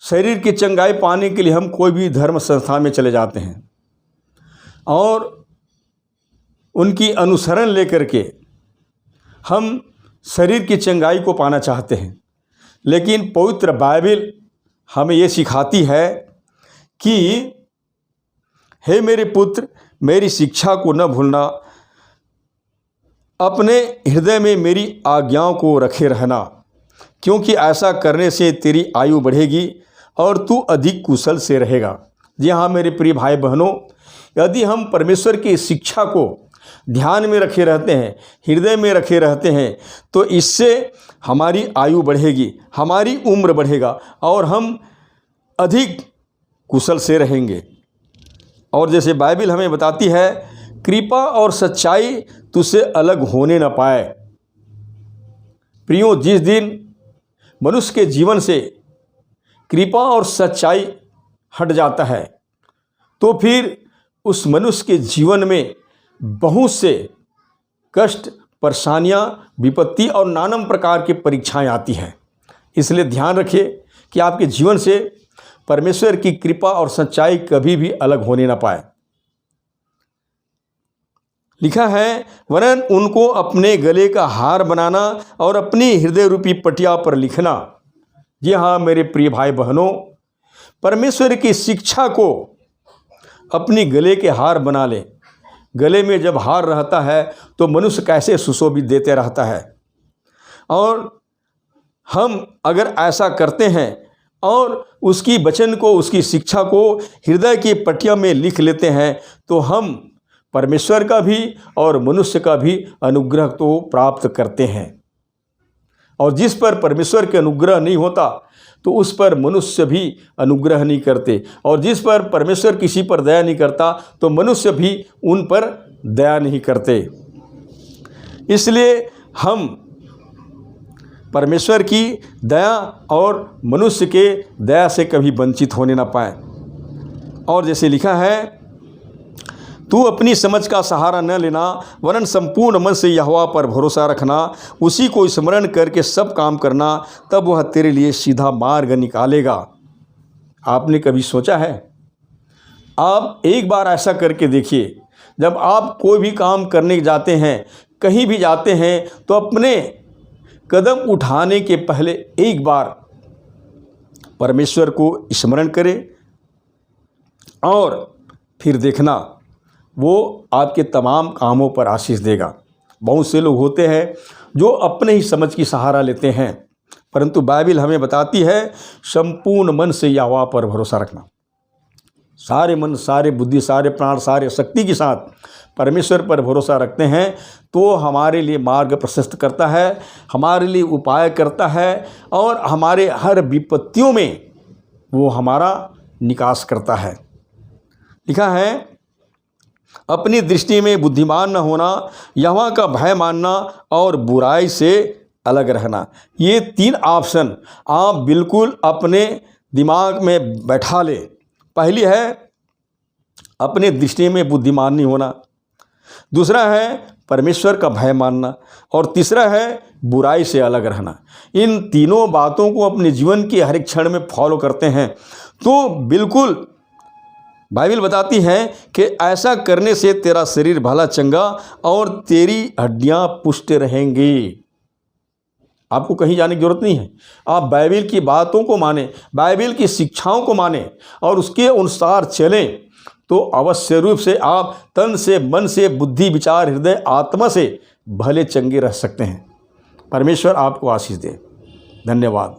शरीर की चंगाई पाने के लिए हम कोई भी धर्म संस्था में चले जाते हैं और उनकी अनुसरण लेकर के हम शरीर की चंगाई को पाना चाहते हैं। लेकिन पवित्र बाइबिल हमें ये सिखाती है कि हे मेरे पुत्र, मेरी शिक्षा को न भूलना, अपने हृदय में मेरी आज्ञाओं को रखे रहना, क्योंकि ऐसा करने से तेरी आयु बढ़ेगी और तू अधिक कुशल से रहेगा। जी हाँ मेरे प्रिय भाई बहनों, यदि हम परमेश्वर की शिक्षा को ध्यान में रखे रहते हैं, हृदय में रखे रहते हैं, तो इससे हमारी आयु बढ़ेगी, हमारी उम्र बढ़ेगा और हम अधिक कुशल से रहेंगे। और जैसे बाइबिल हमें बताती है, कृपा और सच्चाई तुझसे अलग होने न पाए। प्रियो, जिस दिन मनुष्य के जीवन से कृपा और सच्चाई हट जाता है तो फिर उस मनुष्य के जीवन में बहुत से कष्ट, परेशानियाँ, विपत्ति और नाना प्रकार की परीक्षाएं आती हैं। इसलिए ध्यान रखिए कि आपके जीवन से परमेश्वर की कृपा और सच्चाई कभी भी अलग होने ना पाए। लिखा है, वरन उनको अपने गले का हार बनाना और अपनी हृदय रूपी पटिया पर लिखना। जी हाँ मेरे प्रिय भाई बहनों, परमेश्वर की शिक्षा को अपनी गले के हार बना ले। गले में जब हार रहता है तो मनुष्य कैसे सुशोभित देते रहता है। और हम अगर ऐसा करते हैं और उसकी वचन को, उसकी शिक्षा को हृदय की पटिया में लिख लेते हैं तो हम परमेश्वर का भी और मनुष्य का भी अनुग्रह तो प्राप्त करते हैं। और जिस पर परमेश्वर के अनुग्रह नहीं होता तो उस पर मनुष्य भी अनुग्रह नहीं करते, और जिस पर परमेश्वर किसी पर दया नहीं करता तो मनुष्य भी उन पर दया नहीं करते। इसलिए हम परमेश्वर की दया और मनुष्य के दया से कभी वंचित होने ना पाए। और जैसे लिखा है, तू अपनी समझ का सहारा न लेना, वरन संपूर्ण मन से यहोवा पर भरोसा रखना, उसी को स्मरण करके सब काम करना, तब वह तेरे लिए सीधा मार्ग निकालेगा। आपने कभी सोचा है? आप एक बार ऐसा करके देखिए, जब आप कोई भी काम करने जाते हैं, कहीं भी जाते हैं, तो अपने कदम उठाने के पहले एक बार परमेश्वर को स्मरण करें और फिर देखना वो आपके तमाम कामों पर आशीष देगा। बहुत से लोग होते हैं जो अपने ही समझ की सहारा लेते हैं, परंतु बाइबिल हमें बताती है संपूर्ण मन से यहोवा पर भरोसा रखना। सारे मन, सारे बुद्धि, सारे प्राण, सारे शक्ति के साथ परमेश्वर पर भरोसा रखते हैं तो हमारे लिए मार्ग प्रशस्त करता है, हमारे लिए उपाय करता है और हमारे हर विपत्तियों में वो हमारा निकास करता है। लिखा है, अपनी दृष्टि में बुद्धिमान न होना, यहोवा का भय मानना और बुराई से अलग रहना। ये 3 ऑप्शन आप बिल्कुल अपने दिमाग में बैठा ले। पहली है अपने दृष्टि में बुद्धिमान नहीं होना, दूसरा है परमेश्वर का भय मानना और तीसरा है बुराई से अलग रहना। इन तीनों बातों को अपने जीवन के हर एक क्षण में फॉलो करते हैं तो बिल्कुल बाइबिल बताती है कि ऐसा करने से तेरा शरीर भला चंगा और तेरी हड्डियां पुष्ट रहेंगी। आपको कहीं जाने की जरूरत नहीं है। आप बाइबिल की बातों को माने, बाइबिल की शिक्षाओं को माने और उसके अनुसार चलें तो अवश्य रूप से आप तन से, मन से, बुद्धि, विचार, हृदय, आत्मा से भले चंगे रह सकते हैं। परमेश्वर आपको आशीष दे। धन्यवाद।